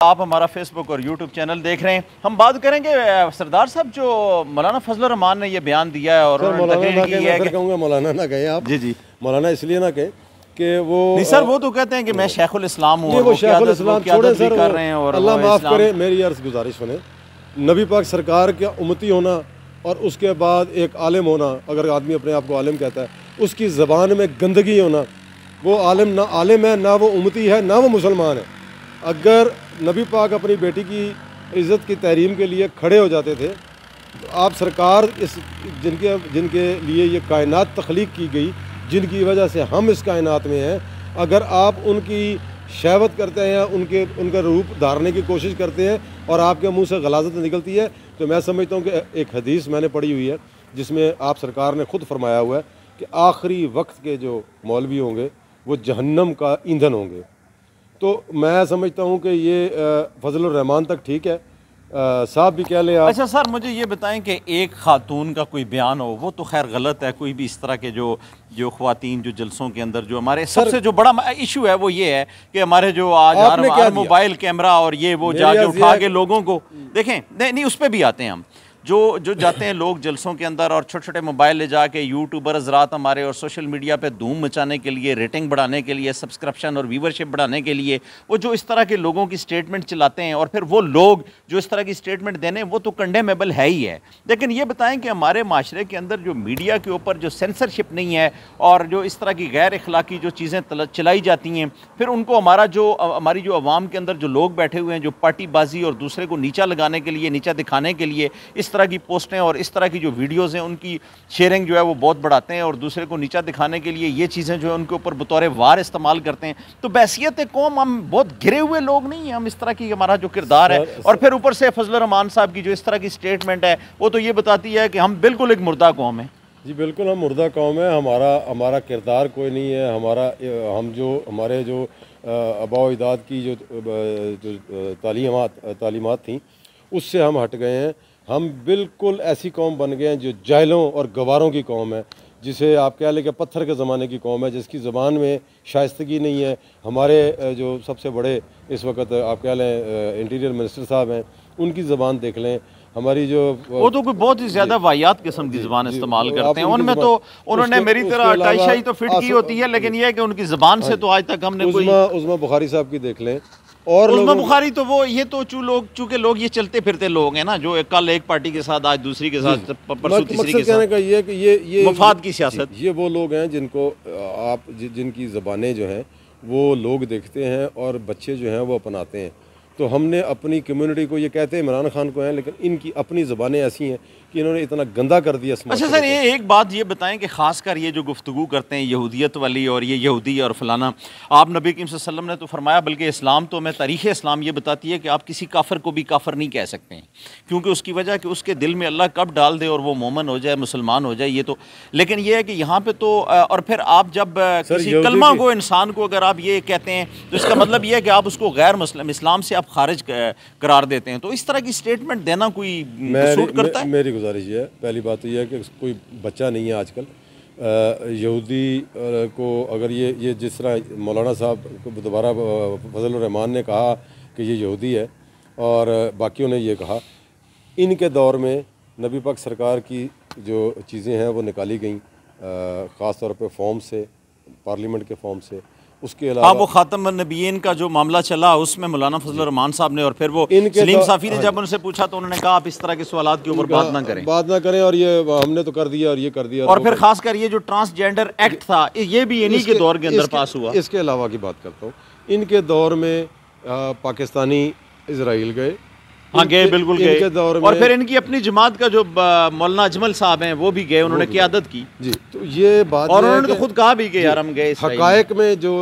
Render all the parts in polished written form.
आप हमारा फेसबुक और यूट्यूब चैनल देख रहे हैं। हम बात करेंगे सरदार साहब जो मौलाना फजल रहमान ने ये बयान दिया है और मौलाना ना कहें आप। जी मौलाना इसलिए ना कहें कि वो नहीं सर, वो तो कहते हैं कि मैं शेखुल इस्लाम हूँ। वो शेखुल इस्लाम छोड़े सर, कर रहे हैं और अल्लाह माफ़ करे, मेरी अर्ज़ गुजारिश सुने। नबी पाक सरकार का उम्मती होना और उसके बाद एक आलिम होना, अगर आदमी अपने आप को आलिम कहता है, उसकी ज़बान में गंदगी होना, वो आलिम ना आलिम है, ना वो उम्मती है, ना वो मुसलमान है। अगर नबी पाक अपनी बेटी की इज़्ज़त की तहरीम के लिए खड़े हो जाते थे तो आप सरकार इस जिनके लिए ये कायनात तख्लीक की गई, जिनकी वजह से हम इस कायनात में हैं, अगर आप उनकी शहवत करते हैं, उनका रूप धारने की कोशिश करते हैं और आपके मुंह से गलाजत निकलती है, तो मैं समझता हूँ कि एक हदीस मैंने पढ़ी हुई है जिसमें आप सरकार ने ख़ुद फरमाया हुआ है कि आखिरी वक्त के जो मौलवी होंगे वो जहन्नम का ईंधन होंगे। तो मैं समझता हूँ कि ये फजलुर रहमान तक ठीक है, साहब भी कह लें आप। अच्छा सर, मुझे ये बताएं कि एक खातून का कोई बयान हो, वो तो खैर गलत है। कोई भी इस तरह के जो ख्वातीन जो जलसों के अंदर जो हमारे सबसे जो बड़ा इशू है वो ये है कि हमारे जो आज हर मोबाइल कैमरा और ये वो जाके उठा के लोगों को देखें, नहीं उस पर भी आते हैं हम, जो जाते हैं लोग जलसों के अंदर और छोटे छोटे मोबाइल ले जाके यूट्यूबर हज़रात हमारे और सोशल मीडिया पे धूम मचाने के लिए, रेटिंग बढ़ाने के लिए, सब्सक्रिप्शन और व्यूवरशिप बढ़ाने के लिए वो जो इस तरह के लोगों की स्टेटमेंट चलाते हैं और फिर वो लोग जो इस तरह की स्टेटमेंट देने वो तो कंडेमेबल है ही है। लेकिन ये बताएं कि हमारे माशरे के अंदर जो मीडिया के ऊपर जो सेंसरशिप नहीं है और जो इस तरह की गैर अखलाकी जो चीज़ें चलाई जाती हैं, फिर उनको हमारी जो अवाम के अंदर जो लोग बैठे हुए हैं जो पार्टीबाजी और दूसरे को नीचा लगाने के लिए, नीचा दिखाने के लिए इस तरह की पोस्टें और इस तरह की जो वीडियोस हैं उनकी शेयरिंग जो है वो बहुत बढ़ाते हैं और दूसरे को नीचा दिखाने के लिए ये चीज़ें जो है उनके ऊपर बतौर वार इस्तेमाल करते हैं। तो बैसियत कौम हम बहुत गिरे हुए लोग नहीं हैं, हम इस तरह की हमारा जो किरदार है और फिर ऊपर से फजल रहमान साहब की जो इस तरह की स्टेटमेंट है वो तो ये बताती है कि हम बिल्कुल एक मुर्दा कौम है। जी बिल्कुल, हम मुर्दा कौम है, हमारा किरदार कोई नहीं है। हमारे जो आबा अजदाद की जो तालीमात थी उससे हम हट गए हैं। हम बिल्कुल ऐसी कौम बन गए हैं जो जाहिलों और गवारों की कौम है, जिसे आप कह लें कि पत्थर के ज़माने की कौम है, जिसकी ज़बान में शाइस्तगी नहीं है। हमारे जो सबसे बड़े इस वक्त आप कह लें इंटीरियर मिनिस्टर साहब हैं, उनकी ज़बान देख लें। हमारी जो वो तो कोई बहुत ही ज़्यादा वाहियात किस्म की ज़बान इस्तेमाल करते हैं, उनमें तो उन्होंने मेरी तरह टाई तो फिट की होती है, लेकिन यह है कि उनकी ज़बान से तो आज तक हमने उस्मा बुखारी साहब की देख लें और उस्मा बुखारी तो वो ये तो चूंकि लोग ये चलते फिरते लोग हैं ना, जो कल एक पार्टी के साथ आज दूसरी के साथ परसों तीसरी के साथ, का ये कि ये मफाद की सियासत, ये वो लोग हैं जिनको जिनकी ज़बानें जो हैं वो लोग देखते हैं और बच्चे जो हैं वो अपनाते हैं। तो हमने अपनी कम्युनिटी को, ये कहते हैं इमरान खान को हैं, लेकिन इनकी अपनी ज़बानें ऐसी हैं कि इन्होंने इतना गंदा कर दिया। अच्छा सर, ये एक बात ये बताएं कि ख़ासकर ये जो गुफ्तगू करते हैं यहूदियत वाली और ये यहूदी और फलाना, आप नबी करीम सल्लल्लाहु अलैहि वसल्लम ने तो फरमाया, बल्कि इस्लाम तो तारीख़ इस्लाम ये बताती है कि आप किसी काफिर को भी काफिर नहीं कह सकते हैं, क्योंकि उसकी वजह कि उसके दिल में अल्लाह कब डाल दे और वो मोमन हो जाए, मुसलमान हो जाए। ये तो लेकिन ये है कि यहाँ पर तो और फिर आप जब किसी कलमा को, इंसान को अगर आप ये कहते हैं तो इसका मतलब ये है कि आप उसको गैर मुस्लिम, इस्लाम से आप खारिज करार देते हैं। तो इस तरह की स्टेटमेंट देना कोई सूट करता है? मेरी गुजारिश ये है, पहली बात तो ये है कि कोई बच्चा नहीं है आजकल यहूदी को, अगर ये जिस तरह मौलाना साहब को दोबारा फजल रहमान ने कहा कि ये यहूदी है और बाकियों ने ये कहा, इनके दौर में नबी पाक सरकार की जो चीज़ें हैं वो निकाली गई, ख़ास तौर पे फॉर्म से, पार्लियामेंट के फॉर्म से। उसके अलावा वो खातम नबीयीन का जो मामला चला उसमें मौलाना फजल रहमान साहब ने और फिर वो सलीम साफ़ी ने जब उनसे पूछा तो उन्होंने कहा आप इस तरह के सवालात के ऊपर बात ना करें और ये हमने तो कर दिया और ये कर दिया। और फिर खासकर ये जो ट्रांसजेंडर एक्ट था ये भी इन्हीं के दौर के अंदर पास हुआ। इसके अलावा की बात करता हूँ, इनके दौर में पाकिस्तानी इजराइल गए, हाँ गए, बिल्कुल गए। और फिर इनकी अपनी जमात का जो मौलाना अजमल साहब हैं वो भी गए, उन्होंने क़यादत की जी। तो ये बात, और उन्होंने तो खुद कहा भी कि यार हम गए हक़ाइक़ में जो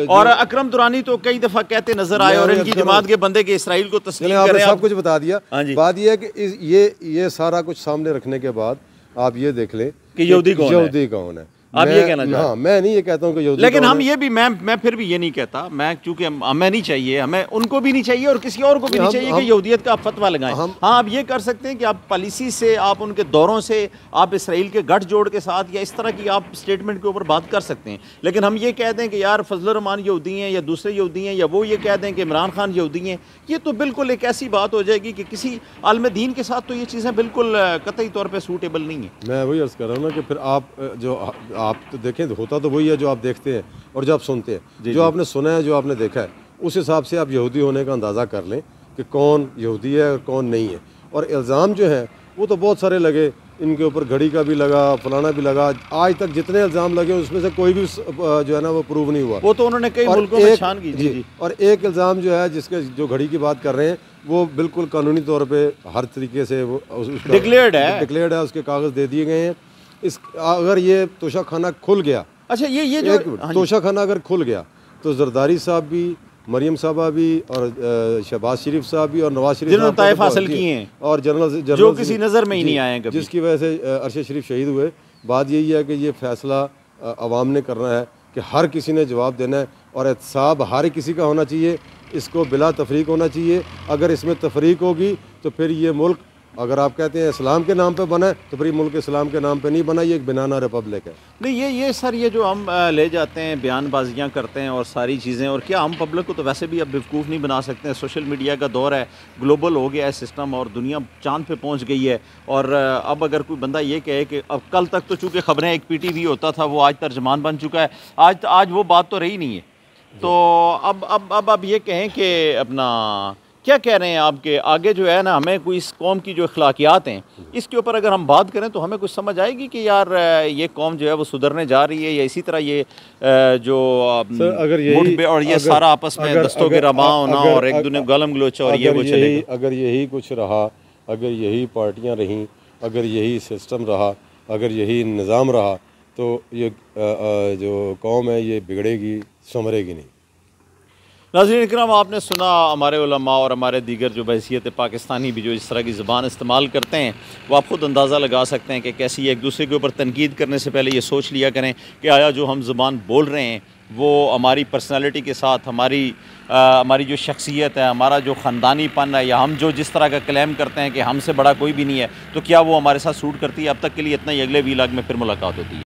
और अकरम दुरानी तो कई दफ़ा कहते नजर आए और इनकी जमात के बंदे के इसराइल को तस्लीम कर रहे हैं। सब कुछ बता दिया। बात यह है कि ये सारा कुछ सामने रखने के बाद आप ये देख लें कि यहूदी कौन है। आप ये कहना चाहते हैं? हाँ, मैं नहीं ये कहता हूँ कि यहूदी, लेकिन हम ये भी मैं फिर भी ये नहीं कहता, मैं चूंकि हमें नहीं चाहिए, हमें उनको भी नहीं चाहिए और किसी और को भी नहीं चाहिए कि यहूदियत का आप फतवा लगाएं। हाँ, आप ये कर सकते हैं कि आप पॉलिसी से, आप उनके दौरों से, आप इसराइल के गठजोड़ के साथ या इस तरह की आप स्टेटमेंट के ऊपर बात कर सकते हैं। लेकिन हम ये कह दें कि यार फजलुर रहमान यहूदी हैं या दूसरे यहूदी हैं, या वो ये कह दें कि इमरान खान यहूदी हैं, ये तो बिल्कुल एक ऐसी बात हो जाएगी कि किसी आलम दीन के साथ तो ये चीज़ें बिल्कुल कतई तौर पर सूटेबल नहीं है। मैं वही अर्ज़ कर रहा हूँ ना कि फिर आप तो देखें, होता तो वही है जो आप देखते हैं और जो आप सुनते हैं। जो आपने सुना है, जो आपने देखा है, उस हिसाब से आप यहूदी होने का अंदाज़ा कर लें कि कौन यहूदी है और कौन नहीं है। और इल्ज़ाम जो है वो तो बहुत सारे लगे, इनके ऊपर घड़ी का भी लगा, फलाना भी लगा। आज तक जितने इल्ज़ाम लगे उसमें से कोई भी जो है ना वो प्रूव नहीं हुआ। वो तो उन्होंने कई मुल्कों में छान की। जी। और एक इल्ज़ाम जो है, जिसके जो घड़ी की बात कर रहे हैं, वो बिल्कुल कानूनी तौर पे हर तरीके से वो डिक्लेयर्ड है, उसके कागज़ दे दिए गए हैं। अगर ये तोशा खाना खुल गया, अच्छा ये जो तोशा खाना अगर खुल गया तो जरदारी साहब भी, मरियम साहबा भी और शहबाज शरीफ साहब भी और नवाज शरीफ जिन्होंने ताइफ हासिल किए हैं और जनरल जो किसी नज़र में ही नहीं आए कभी, जिसकी वजह से अरशद शरीफ शहीद हुए। बात यही है कि ये फैसला अवाम ने करना है कि हर किसी ने जवाब देना है और एहतसाब हर किसी का होना चाहिए। इसको बिला तफरीक होना चाहिए। अगर इसमें तफरीक होगी तो फिर ये मुल्क, अगर आप कहते हैं इस्लाम के नाम पे बना है, तो फिर मुल्क इस्लाम के नाम पे नहीं बना, ये एक बनाना रिपब्लिक है। नहीं, ये सर, ये जो हम ले जाते हैं, बयानबाजियाँ करते हैं और सारी चीज़ें, और क्या हम पब्लिक को तो वैसे भी अब बेवकूफ़ नहीं बना सकते हैं। सोशल मीडिया का दौर है, ग्लोबल हो गया है सिस्टम और दुनिया चांद पे पहुंच गई है। और अब अगर कोई बंदा ये कहे कि अब कल तक तो चूँकि ख़बरें एक PTV होता था, वो आज तर्जमान बन चुका है, आज वो बात तो रही नहीं है। तो अब ये कहें कि अपना क्या कह रहे हैं आपके आगे जो है ना, हमें कोई इस कौम की जो अखलाकियात हैं इसके ऊपर अगर हम बात करें तो हमें कुछ समझ आएगी कि यार ये कौम जो है वो सुधरने जा रही है, या इसी तरह ये जो अगर यही और ये सारा आपस में दस्तों के रमा होना और एक दूसरे गलम गलोच और ये वो चलेगा। अगर यही कुछ रहा, अगर यही पार्टियाँ रहीं, अगर यही सिस्टम रहा, अगर यही निज़ाम रहा, तो ये जो कौम है ये बिगड़ेगी, संवरेगी नहीं। नाज़रीन इकराम, आपने सुना हमारे उलमा और हमारे दीगर जो बहैसियत पाकिस्तानी भी जो इस तरह की ज़बान इस्तेमाल करते हैं, वो आप ख़ुद अंदाज़ा लगा सकते हैं कि कैसी एक दूसरे के ऊपर तनकीद करने से पहले ये सोच लिया करें कि आया जो हम ज़बान बोल रहे हैं वो हमारी पर्सनालिटी के साथ, हमारी जो शख्सियत है, हमारा जो ख़ानदानीपन है, या हम जो जिस तरह का क्लेम करते हैं कि हमसे बड़ा कोई भी नहीं है, तो क्या वो हमारे साथ सूट करती है। अब तक के लिए इतना ही, अगले व्लॉग में फिर मुलाकात होती है।